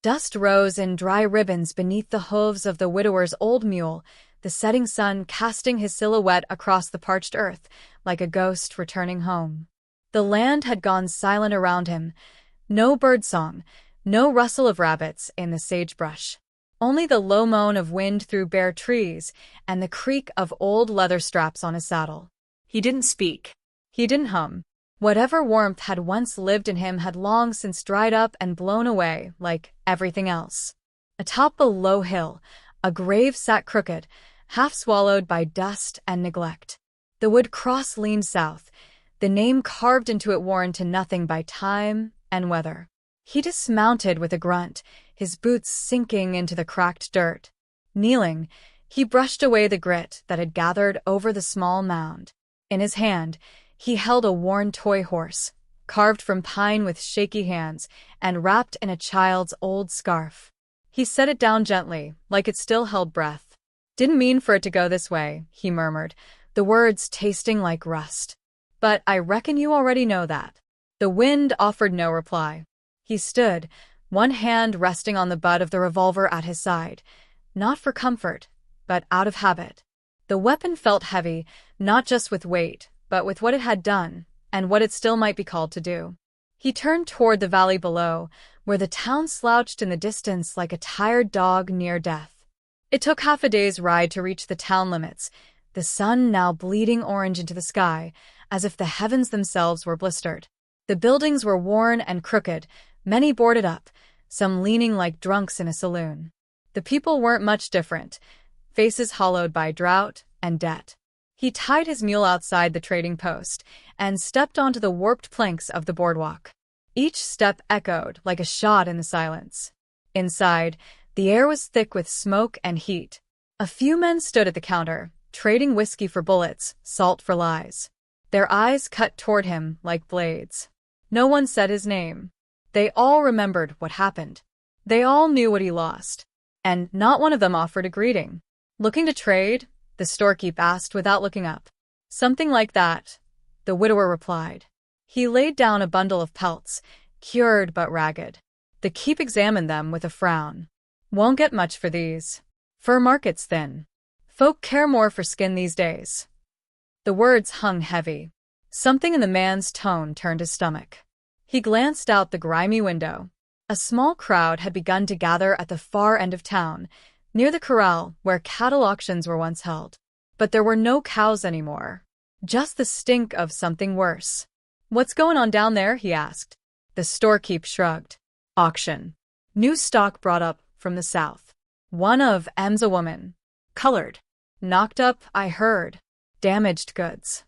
Dust rose in dry ribbons beneath the hooves of the widower's old mule, the setting sun casting his silhouette across the parched earth like a ghost returning home. The land had gone silent around him. No birdsong, no rustle of rabbits in the sagebrush. Only the low moan of wind through bare trees and the creak of old leather straps on his saddle. He didn't speak. He didn't hum. Whatever warmth had once lived in him had long since dried up and blown away, like everything else. Atop a low hill, a grave sat crooked, half swallowed by dust and neglect. The wood cross leaned south, the name carved into it worn to nothing by time and weather. He dismounted with a grunt, his boots sinking into the cracked dirt. Kneeling, he brushed away the grit that had gathered over the small mound. In his hand, he held a worn toy horse, carved from pine with shaky hands and wrapped in a child's old scarf. He set it down gently, like it still held breath. "Didn't mean for it to go this way," he murmured, the words tasting like rust. "But I reckon you already know that." The wind offered no reply. He stood, one hand resting on the butt of the revolver at his side, not for comfort, but out of habit. The weapon felt heavy, not just with weight, but with what it had done, and what it still might be called to do. He turned toward the valley below, where the town slouched in the distance like a tired dog near death. It took half a day's ride to reach the town limits, the sun now bleeding orange into the sky, as if the heavens themselves were blistered. The buildings were worn and crooked, many boarded up, some leaning like drunks in a saloon. The people weren't much different, faces hollowed by drought and debt. He tied his mule outside the trading post and stepped onto the warped planks of the boardwalk. Each step echoed like a shot in the silence. Inside, the air was thick with smoke and heat. A few men stood at the counter, trading whiskey for bullets, salt for lies. Their eyes cut toward him like blades. No one said his name. They all remembered what happened. They all knew what he lost. And not one of them offered a greeting. "Looking to trade?" the storekeep asked without looking up. "Something like that," the widower replied. He laid down a bundle of pelts, cured but ragged. The keep examined them with a frown. "Won't get much for these. Fur market's thin. Folk care more for skin these days." The words hung heavy. Something in the man's tone turned his stomach. He glanced out the grimy window. A small crowd had begun to gather at the far end of town, near the corral where cattle auctions were once held. But there were no cows anymore. Just the stink of something worse. "What's going on down there?" he asked. The storekeep shrugged. "Auction. New stock brought up from the south. One of 'em's a woman. Colored. Knocked up, I heard. Damaged goods."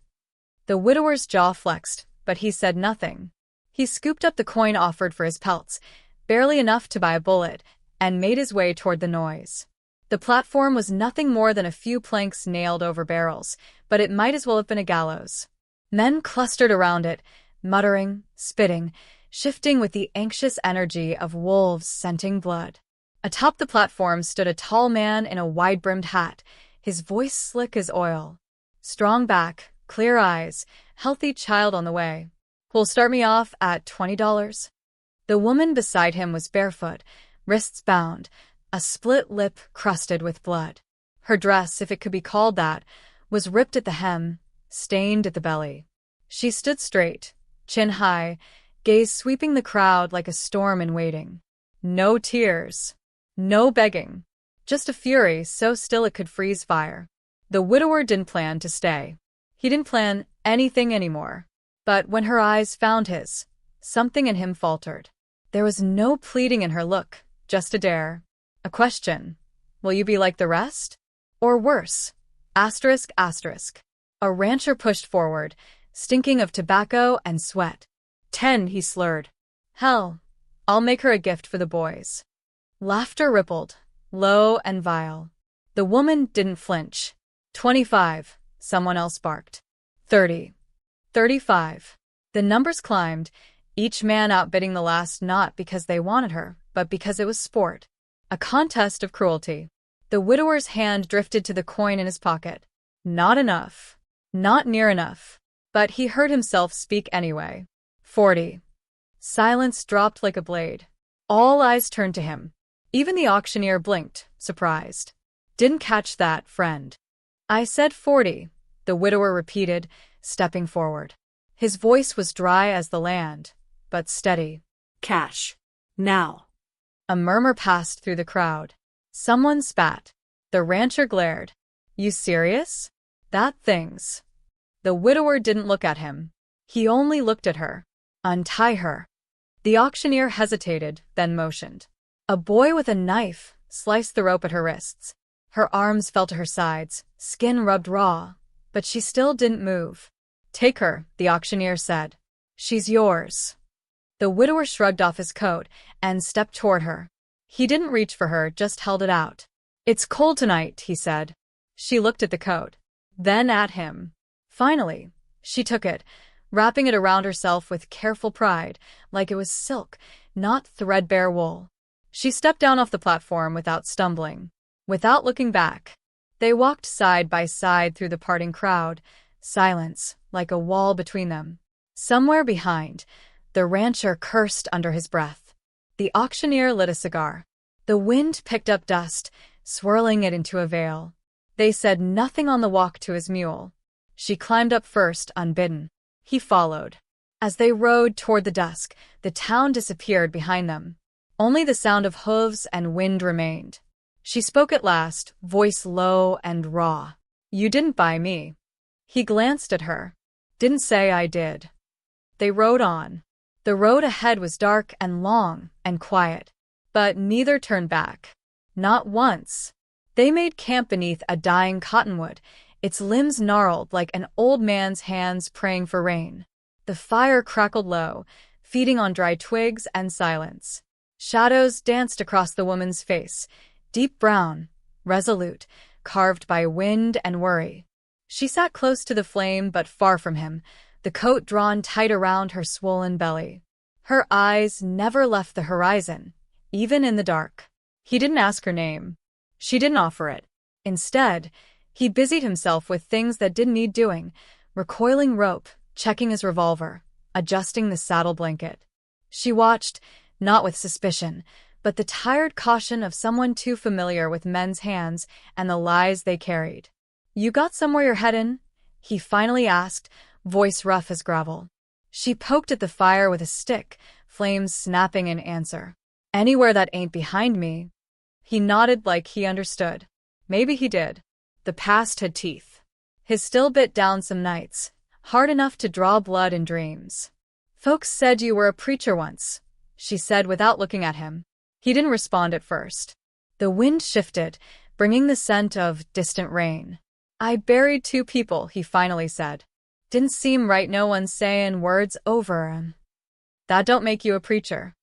The widower's jaw flexed, but he said nothing. He scooped up the coin offered for his pelts, barely enough to buy a bullet, and made his way toward the noise. The platform was nothing more than a few planks nailed over barrels, but it might as well have been a gallows. Men clustered around it, muttering, spitting, shifting with the anxious energy of wolves scenting blood. Atop the platform stood a tall man in a wide-brimmed hat, his voice slick as oil. Strong back, clear eyes, healthy child on the way. "Will start me off at $20. The woman beside him was barefoot, wrists bound, a split lip crusted with blood. Her dress, if it could be called that, was ripped at the hem, stained at the belly. She stood straight, chin high, gaze sweeping the crowd like a storm in waiting. No tears. No begging. Just a fury so still it could freeze fire. The widower didn't plan to stay. He didn't plan anything anymore. But when her eyes found his, something in him faltered. There was no pleading in her look, just a dare. A question. Will you be like the rest? Or worse? Asterisk, asterisk. A rancher pushed forward, stinking of tobacco and sweat. 10, he slurred. Hell, I'll make her a gift for the boys. Laughter rippled, low and vile. The woman didn't flinch. 25, someone else barked. 30. 35. The numbers climbed, each man outbidding the last not because they wanted her, but because it was sport. A contest of cruelty. The widower's hand drifted to the coin in his pocket. Not enough. Not near enough. But he heard himself speak anyway. 40. Silence dropped like a blade. All eyes turned to him. Even the auctioneer blinked, surprised. Didn't catch that, friend. I said 40, the widower repeated, stepping forward. His voice was dry as the land, but steady. Cash. Now. A murmur passed through the crowd. Someone spat. The rancher glared. You serious? That thing's. The widower didn't look at him. He only looked at her. Untie her. The auctioneer hesitated, then motioned. A boy with a knife sliced the rope at her wrists. Her arms fell to her sides, skin rubbed raw, but she still didn't move. Take her, the auctioneer said. She's yours. The widower shrugged off his coat and stepped toward her. He didn't reach for her, just held it out. It's cold tonight, he said. She looked at the coat, then at him. Finally, she took it, wrapping it around herself with careful pride, like it was silk, not threadbare wool. She stepped down off the platform without stumbling, without looking back. They walked side by side through the parting crowd, silence like a wall between them. Somewhere behind, the rancher cursed under his breath. The auctioneer lit a cigar. The wind picked up dust, swirling it into a veil. They said nothing on the walk to his mule. She climbed up first, unbidden. He followed. As they rode toward the dusk, the town disappeared behind them. Only the sound of hooves and wind remained. She spoke at last, voice low and raw. You didn't buy me. He glanced at her. Didn't say I did. They rode on. The road ahead was dark and long and quiet, but neither turned back. Not once. They made camp beneath a dying cottonwood, its limbs gnarled like an old man's hands praying for rain. The fire crackled low, feeding on dry twigs and silence. Shadows danced across the woman's face, deep brown, resolute, carved by wind and worry. She sat close to the flame but far from him, the coat drawn tight around her swollen belly. Her eyes never left the horizon, even in the dark. He didn't ask her name. She didn't offer it. Instead, he busied himself with things that didn't need doing, recoiling rope, checking his revolver, adjusting the saddle blanket. She watched, not with suspicion, but the tired caution of someone too familiar with men's hands and the lies they carried. You got somewhere you're headin'? He finally asked, voice rough as gravel. She poked at the fire with a stick, flames snapping in answer. Anywhere that ain't behind me. He nodded like he understood. Maybe he did. The past had teeth. His still bit down some nights, hard enough to draw blood in dreams. Folks said you were a preacher once, she said without looking at him. He didn't respond at first. The wind shifted, bringing the scent of distant rain. I buried 2 people, he finally said. Didn't seem right, no one saying words over 'em. That don't make you a preacher.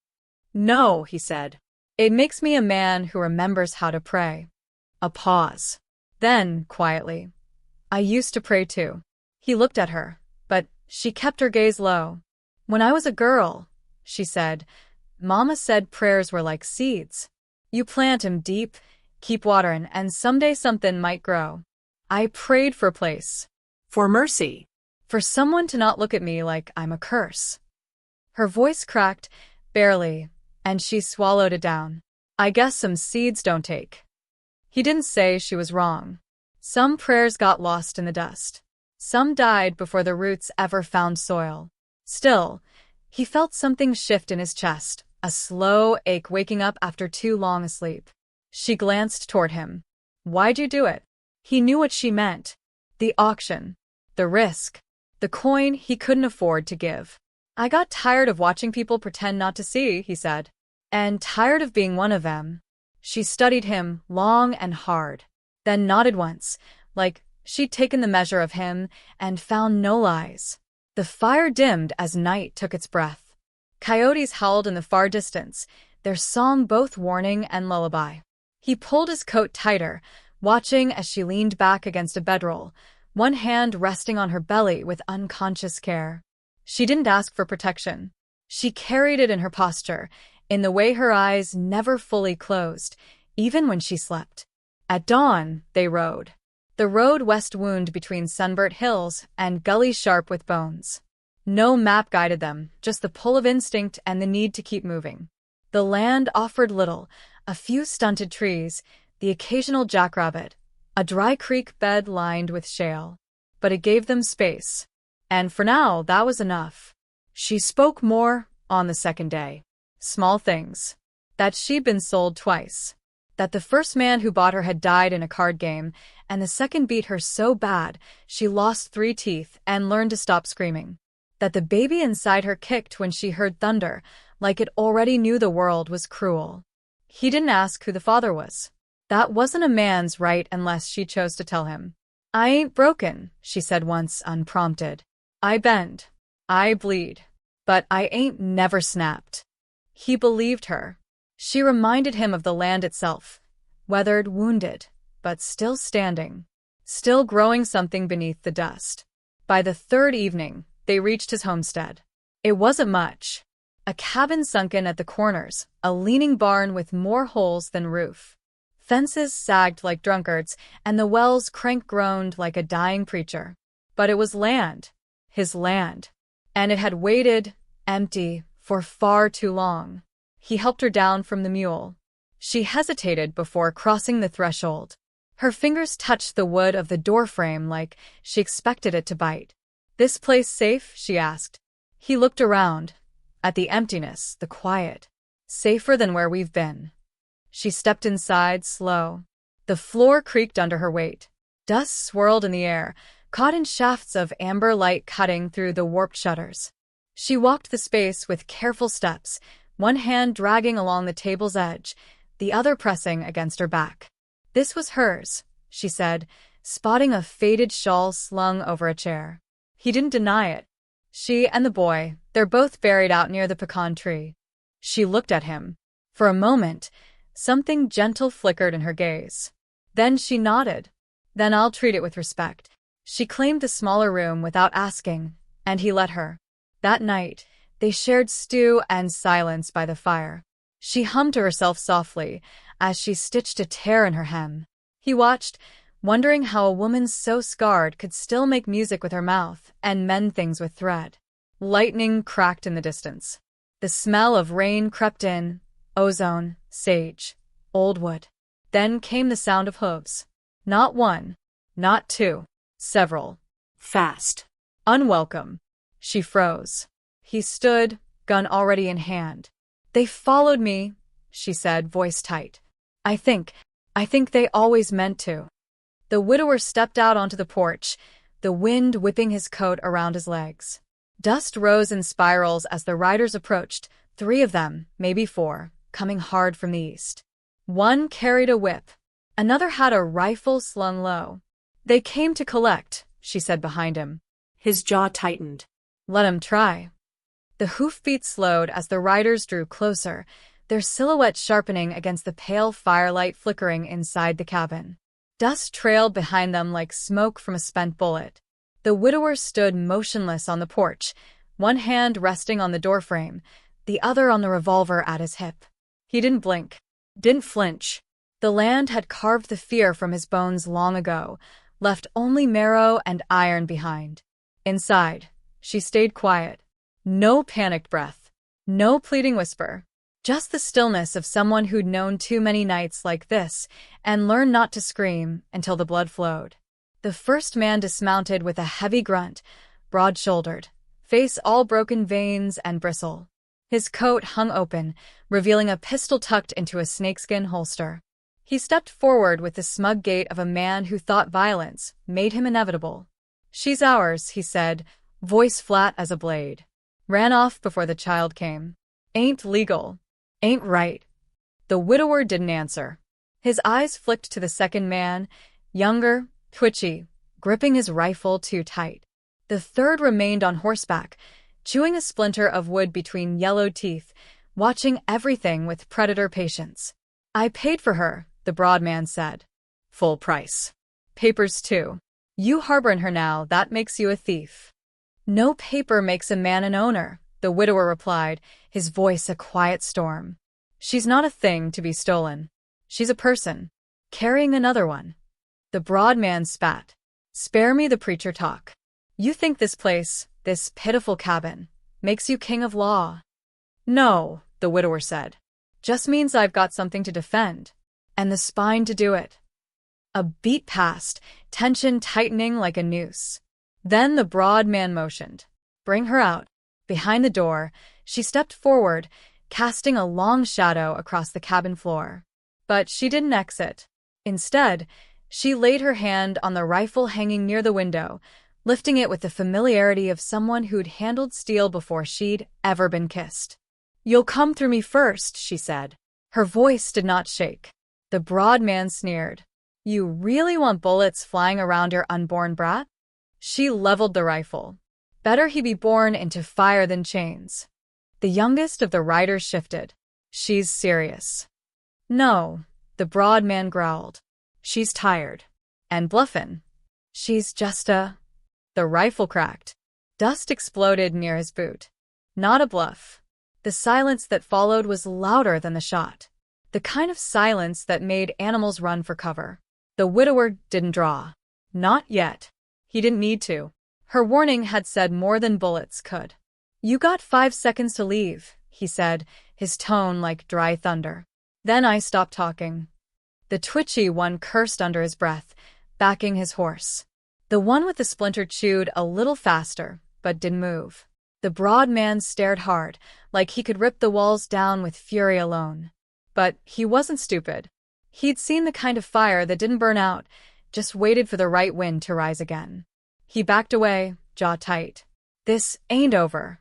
No, he said. It makes me a man who remembers how to pray. A pause. Then, quietly, I used to pray too. He looked at her, but she kept her gaze low. When I was a girl, she said, Mama said prayers were like seeds. You plant 'em deep, keep waterin', and someday something might grow. I prayed for a place. For mercy. For someone to not look at me like I'm a curse. Her voice cracked, barely, and she swallowed it down. I guess some seeds don't take. He didn't say she was wrong. Some prayers got lost in the dust. Some died before the roots ever found soil. Still, he felt something shift in his chest, a slow ache waking up after too long a sleep. She glanced toward him. Why'd you do it? He knew what she meant. The auction. The risk. The coin he couldn't afford to give. I got tired of watching people pretend not to see, he said. And tired of being one of them. She studied him long and hard, then nodded once, like she'd taken the measure of him and found no lies. The fire dimmed as night took its breath. Coyotes howled in the far distance, their song both warning and lullaby. He pulled his coat tighter, watching as she leaned back against a bedroll, one hand resting on her belly with unconscious care. She didn't ask for protection. She carried it in her posture, in the way her eyes never fully closed, even when she slept. At dawn, they rode. The road west wound between sunburnt hills and gullies sharp with bones. No map guided them, just the pull of instinct and the need to keep moving. The land offered little, a few stunted trees, the occasional jackrabbit, a dry creek bed lined with shale. But it gave them space. And for now, that was enough. She spoke more on the second day. Small things. That she'd been sold twice. That the first man who bought her had died in a card game, and the second beat her so bad she lost 3 teeth and learned to stop screaming. That the baby inside her kicked when she heard thunder, like it already knew the world was cruel. He didn't ask who the father was. That wasn't a man's right unless she chose to tell him. "I ain't broken," she said once unprompted. "I bend. I bleed. But I ain't never snapped." He believed her. She reminded him of the land itself, weathered, wounded, but still standing, still growing something beneath the dust. By the 3rd evening, they reached his homestead. It wasn't much. A cabin sunken at the corners, a leaning barn with more holes than roof. Fences sagged like drunkards, and the wells crank-groaned like a dying preacher. But it was land, his land, and it had waited, empty, for far too long. He helped her down from the mule. She hesitated before crossing the threshold. Her fingers touched the wood of the doorframe like she expected it to bite. "This place safe?" she asked. He looked around, at the emptiness, the quiet. "Safer than where we've been." She stepped inside, slow. The floor creaked under her weight. Dust swirled in the air, caught in shafts of amber light cutting through the warped shutters. She walked the space with careful steps, one hand dragging along the table's edge, the other pressing against her back. "This was hers," she said, spotting a faded shawl slung over a chair. He didn't deny it. "She and the boy, they're both buried out near the pecan tree." She looked at him. For a moment, something gentle flickered in her gaze. Then she nodded. "Then I'll treat it with respect." She claimed the smaller room without asking, and he let her. That night, they shared stew and silence by the fire. She hummed to herself softly as she stitched a tear in her hem. He watched, wondering how a woman so scarred could still make music with her mouth and mend things with thread. Lightning cracked in the distance. The smell of rain crept in, ozone, sage, old wood. Then came the sound of hooves. Not one, not two, several. Fast. Unwelcome. She froze. He stood, gun already in hand. "They followed me," she said, voice tight. I think they always meant to." The widower stepped out onto the porch, the wind whipping his coat around his legs. Dust rose in spirals as the riders approached, 3 of them, maybe 4, coming hard from the east. One carried a whip. Another had a rifle slung low. "They came to collect," she said behind him. His jaw tightened. "Let 'em try." The hoofbeats slowed as the riders drew closer, their silhouettes sharpening against the pale firelight flickering inside the cabin. Dust trailed behind them like smoke from a spent bullet. The widower stood motionless on the porch, one hand resting on the doorframe, the other on the revolver at his hip. He didn't blink, didn't flinch. The land had carved the fear from his bones long ago, left only marrow and iron behind. Inside, she stayed quiet. No panicked breath. No pleading whisper. Just the stillness of someone who'd known too many nights like this and learned not to scream until the blood flowed. The first man dismounted with a heavy grunt, broad-shouldered, face all broken veins and bristle. His coat hung open, revealing a pistol tucked into a snakeskin holster. He stepped forward with the smug gait of a man who thought violence made him inevitable. "She's ours," he said, voice flat as a blade. "Ran off before the child came. Ain't legal. Ain't right." The widower didn't answer. His eyes flicked to the second man, younger, twitchy, gripping his rifle too tight. The third remained on horseback, chewing a splinter of wood between yellowed teeth, watching everything with predator patience. "I paid for her," the broad man said. "Full price. Papers too. You harboring her now, that makes you a thief." "No paper makes a man an owner," the widower replied, his voice a quiet storm. "She's not a thing to be stolen. She's a person, carrying another one." The broad man spat. "Spare me the preacher talk. You think this place, this pitiful cabin, makes you king of law?" "No," the widower said. just means I've got something to defend. And the spine to do it. A beat passed, tension tightening like a noose. Then the broad man motioned. Bring her out. Behind the door, she stepped forward, casting a long shadow across the cabin floor. But she didn't exit. Instead, she laid her hand on the rifle hanging near the window, lifting it with the familiarity of someone who'd handled steel before she'd ever been kissed. You'll come through me first, she said. Her voice did not shake. The broad man sneered. You really want bullets flying around your unborn brat? She leveled the rifle. Better he be born into fire than chains. The youngest of the riders shifted. She's serious. No, the broad man growled. She's tired. And bluffin'. She's just a... The rifle cracked. Dust exploded near his boot. Not a bluff. The silence that followed was louder than the shot. The kind of silence that made animals run for cover. The widower didn't draw. Not yet. He didn't need to. Her warning had said more than bullets could. You got 5 seconds to leave, he said, his tone like dry thunder. Then I stopped talking. The twitchy one cursed under his breath, backing his horse. The one with the splinter chewed a little faster, but didn't move. The broad man stared hard, like he could rip the walls down with fury alone. But he wasn't stupid. He'd seen the kind of fire that didn't burn out, just waited for the right wind to rise again. He backed away, jaw tight. This ain't over.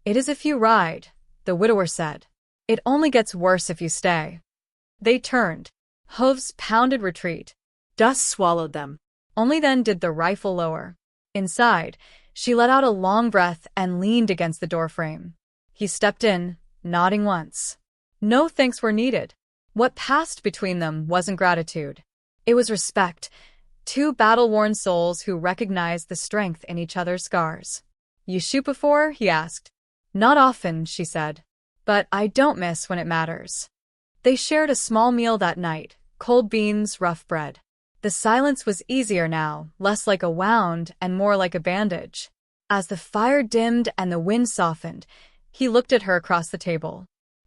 It is if you ride, the widower said. It only gets worse if you stay. They turned. Hooves pounded retreat. Dust swallowed them. Only then did the rifle lower. Inside, she let out a long breath and leaned against the doorframe. He stepped in, nodding once. No thanks were needed. What passed between them wasn't gratitude. It was respect. Two battle-worn souls who recognized the strength in each other's scars. You shoot before? He asked. Not often, she said. But I don't miss when it matters. They shared a small meal that night, cold beans, rough bread. The silence was easier now, less like a wound and more like a bandage. As the fire dimmed and the wind softened, he looked at her across the table.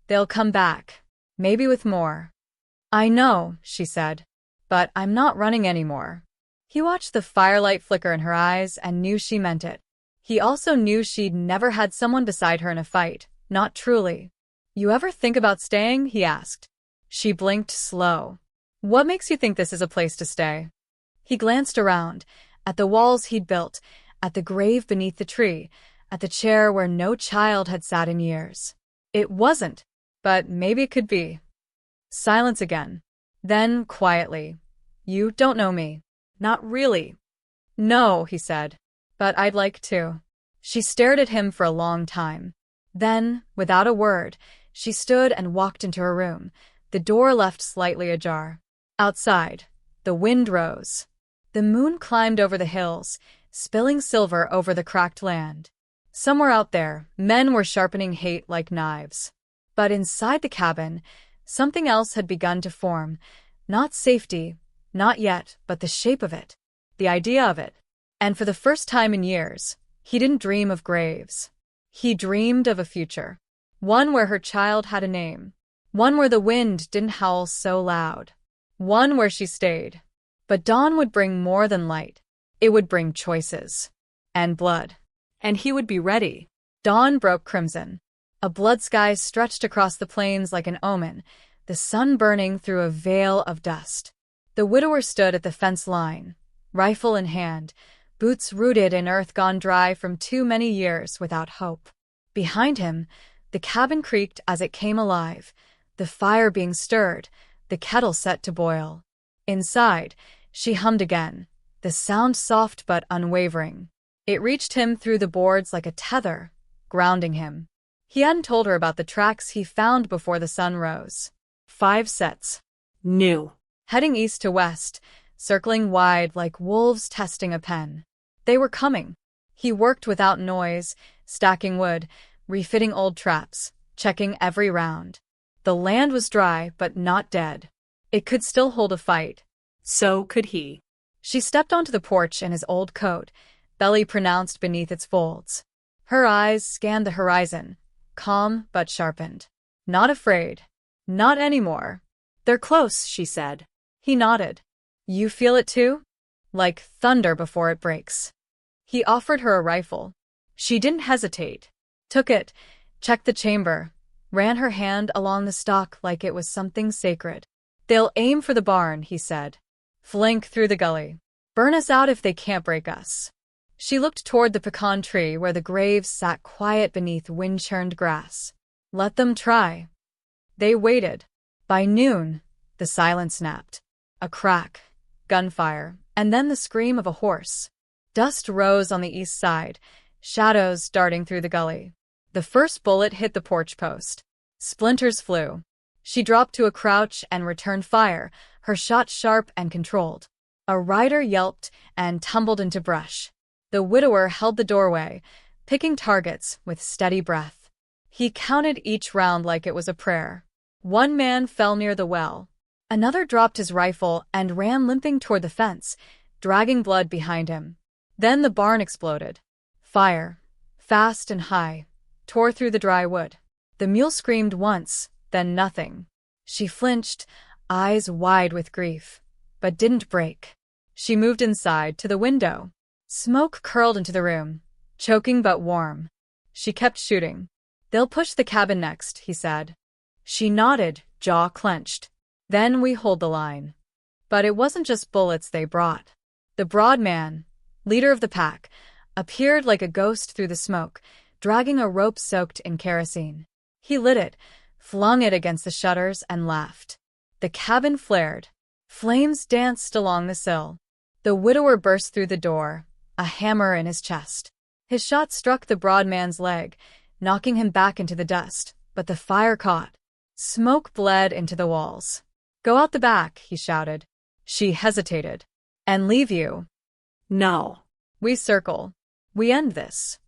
They'll come back. Maybe with more. I know, she said. But I'm not running anymore. He watched the firelight flicker in her eyes and knew she meant it. He also knew she'd never had someone beside her in a fight, not truly. You ever think about staying? He asked. She blinked slow. What makes you think this is a place to stay? He glanced around, at the walls he'd built, at the grave beneath the tree, at the chair where no child had sat in years. It wasn't, but maybe it could be. Silence again. Then, quietly, You don't know me. Not really. No, he said. But I'd like to. She stared at him for a long time. Then, without a word, she stood and walked into her room, the door left slightly ajar. Outside, the wind rose. The moon climbed over the hills, spilling silver over the cracked land. Somewhere out there, men were sharpening hate like knives. But inside the cabin, something else had begun to form. Not safety, not yet, but the shape of it. The idea of it. And for the first time in years, he didn't dream of graves. He dreamed of a future. One where her child had a name. One where the wind didn't howl so loud. One where she stayed. But dawn would bring more than light. It would bring choices. And blood. And he would be ready. Dawn broke crimson. A blood sky stretched across the plains like an omen, the sun burning through a veil of dust. The widower stood at the fence line, rifle in hand, boots rooted in earth gone dry from too many years without hope. Behind him, the cabin creaked as it came alive, the fire being stirred, the kettle set to boil. Inside, she hummed again, the sound soft but unwavering. It reached him through the boards like a tether, grounding him. He hadn't told her about the tracks he found before the sun rose. 5 sets. New. Heading east to west, circling wide like wolves testing a pen. They were coming. He worked without noise, stacking wood, refitting old traps, checking every round. The land was dry but not dead. It could still hold a fight. So could he. She stepped onto the porch in his old coat, belly pronounced beneath its folds. Her eyes scanned the horizon, calm but sharpened. Not afraid. Not anymore. They're close, she said. He nodded. You feel it too? Like thunder before it breaks. He offered her a rifle. She didn't hesitate. Took it, checked the chamber, ran her hand along the stock like it was something sacred. They'll aim for the barn, he said. Flank through the gully. Burn us out if they can't break us. She looked toward the pecan tree where the graves sat quiet beneath wind-churned grass. Let them try. They waited. By noon, the silence snapped. A crack, gunfire, and then the scream of a horse. Dust rose on the east side, shadows darting through the gully. The first bullet hit the porch post. Splinters flew. She dropped to a crouch and returned fire, her shot sharp and controlled. A rider yelped and tumbled into brush. The widower held the doorway, picking targets with steady breath. He counted each round like it was a prayer. One man fell near the well. Another dropped his rifle and ran limping toward the fence, dragging blood behind him. Then the barn exploded. Fire, fast and high, tore through the dry wood. The mule screamed once, then nothing. She flinched, eyes wide with grief, but didn't break. She moved inside to the window. Smoke curled into the room, choking but warm. She kept shooting. They'll push the cabin next, he said. She nodded, jaw clenched. Then we hold the line. But it wasn't just bullets they brought. The broad man, leader of the pack, appeared like a ghost through the smoke, dragging a rope soaked in kerosene. He lit it, flung it against the shutters, and laughed. The cabin flared. Flames danced along the sill. The widower burst through the door, a hammer in his chest. His shot struck the broad man's leg, knocking him back into the dust, but the fire caught. Smoke bled into the walls. Go out the back, he shouted. She hesitated. And leave you? No. We circle. We end this.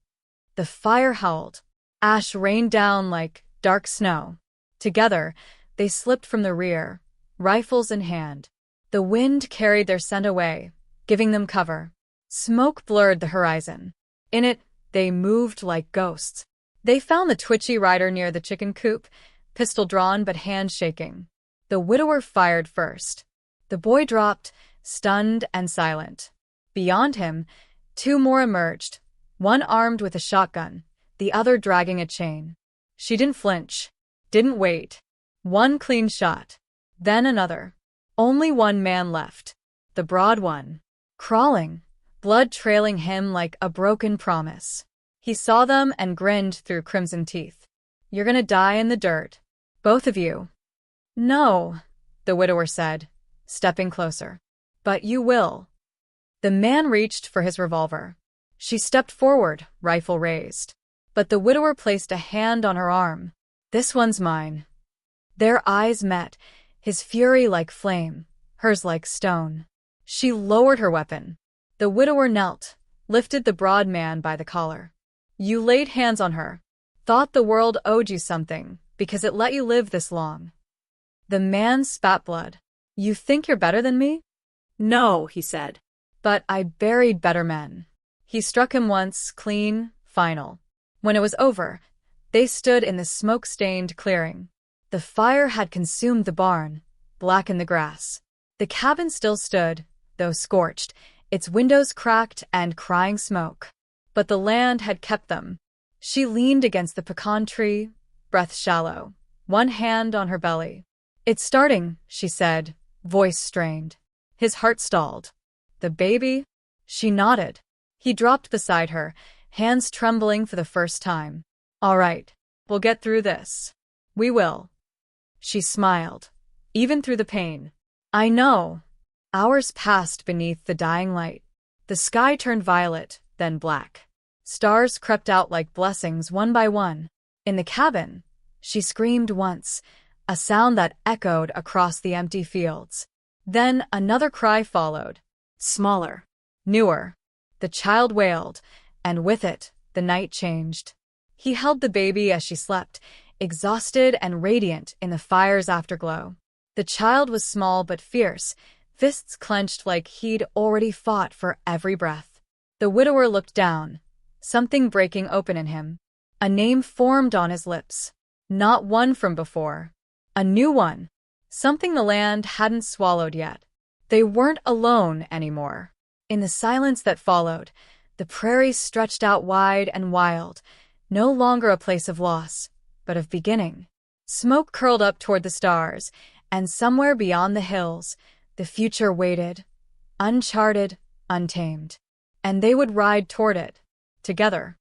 The fire howled. Ash rained down like dark snow. Together, they slipped from the rear, rifles in hand. The wind carried their scent away, giving them cover. Smoke blurred the horizon. In it, they moved like ghosts. They found the twitchy rider near the chicken coop, pistol drawn but hand shaking. The widower fired first. The boy dropped, stunned and silent. Beyond him, two more emerged, one armed with a shotgun, the other dragging a chain. She didn't flinch, didn't wait. One clean shot, then another. Only one man left, the broad one, crawling, blood trailing him like a broken promise. He saw them and grinned through crimson teeth. You're gonna die in the dirt, both of you. No, the widower said, stepping closer. But you will. The man reached for his revolver. She stepped forward, rifle raised. But the widower placed a hand on her arm. This one's mine. Their eyes met, his fury like flame, hers like stone. She lowered her weapon. The widower knelt, lifted the broad man by the collar. You laid hands on her. Thought the world owed you something, because it let you live this long. The man spat blood. You think you're better than me? No, he said. But I buried better men. He struck him once, clean, final. When it was over, they stood in the smoke-stained clearing. The fire had consumed the barn, blackened the grass. The cabin still stood, though scorched, its windows cracked and crying smoke. But the land had kept them. She leaned against the pecan tree, breath shallow, one hand on her belly. It's starting, she said, voice strained. His heart stalled. The baby? She nodded. He dropped beside her, hands trembling for the first time. All right, we'll get through this. We will. She smiled, even through the pain. I know. Hours passed beneath the dying light. The sky turned violet, then black. Stars crept out like blessings one by one. In the cabin, she screamed once, a sound that echoed across the empty fields. Then another cry followed. Smaller, newer. The child wailed, and with it, the night changed. He held the baby as she slept, exhausted and radiant in the fire's afterglow. The child was small but fierce, fists clenched like he'd already fought for every breath. The widower looked down, something breaking open in him. A name formed on his lips. Not one from before. A new one. Something the land hadn't swallowed yet. They weren't alone anymore. In the silence that followed, the prairies stretched out wide and wild, no longer a place of loss, but of beginning. Smoke curled up toward the stars, and somewhere beyond the hills, the future waited, uncharted, untamed. And they would ride toward it, together.